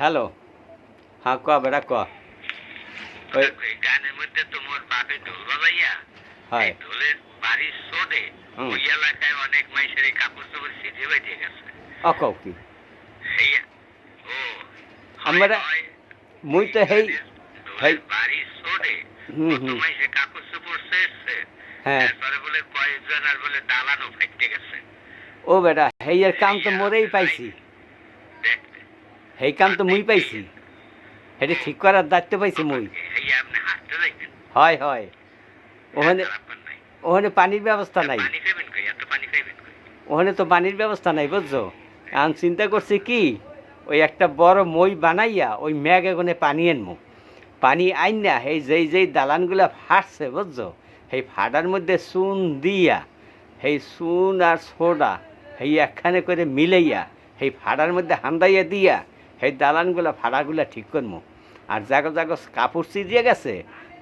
Hello, হ্যাঁ ক বেটা ক। ওই ওই গানের মধ্যে তো মোর বাপে ঢোল বাজাইয়া হয় এই ঢোলের বাড়ির সোডে হুম ওই এলাকায় অনেক মানুষের এই কাপড় চোপড় সিজে বেঁধে গেছে। অকও কি সেই ও আমরা হয় মুই তো হেই হেই ঢোলের বাড়ির সোডে হুম কত হুম মানুষের কাপড় চোপড় শেষছে। হ্যাঁ তারপরে বলে কয়েকজন আর বলে দালানও ফাইটে গেছে ও বেটা হেইয়ের কাম তো মোরেই পাইছি, দেখতে। হেই কাম তো মুই পাইছি, হেটি ঠিক করার দায়িত্ব পাইছি মুই। এই আপনি হাঁটতে যাইবেন হয় হয় ওখানে আপনার নাই ওখানে পানির ব্যবস্থা নাই, পানি খাইবেন কই এত পানি খাইবেন কই? ওখানে তো পানির ব্যবস্থা নাই বুঝছো। এখন চিন্তা করছি কি ওই একটা বড় মই বানাইয়া ওই ম্যাগ এগোনে পানি আনমু, পানি আইন না এই যেই যেই দালানগুলা ফাটছে বুঝছো, সেই ফাটার মধ্যে চুন দিয়া সেই চুন আর সোডা সেই একখানে করে মিলাইয়া সেই ফাটার মধ্যে হান্দাইয়া দিয়া সেই দালানগুলা ফাড়াগুলা ঠিক করমু। আর জাগো জাগো কাপড় চিরিয়ে গেছে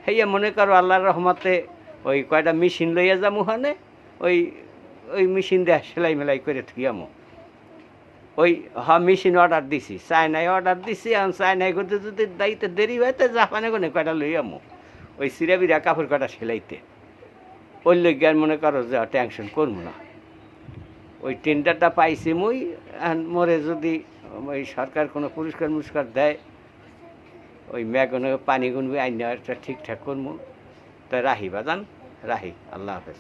সেইয়া মনে করো আল্লাহর রহমতে ওই কয়টা মেশিন লইয়া যামু ওখানে, ওই ওই মেশিন দিয়ে সেলাই মেলাই করে থুয়ামু। ওই মেশিন অর্ডার দিছি, চায়নায় অর্ডার দিছি, এখন চায়নায় করতে যদি দায়িত্ব দেরি হইতে জাপানে কোনে কয়টা লইয়ামু ওই সিরা বিরা কাপড় কয়টা সেলাইতে। ওই লইয়া মনে করো যে টেনশন করবো না। ওই টেন্ডারটা পাইছি মুই, এখন মোরে যদি ওই সরকার কোনো পুরস্কার মুস্কার দেয় ওই ম্যাগনে পানি গুনবি আইন একটা ঠিকঠাক করবো। তা রাহি বাজান, রাহি, আল্লাহ হাফেজ।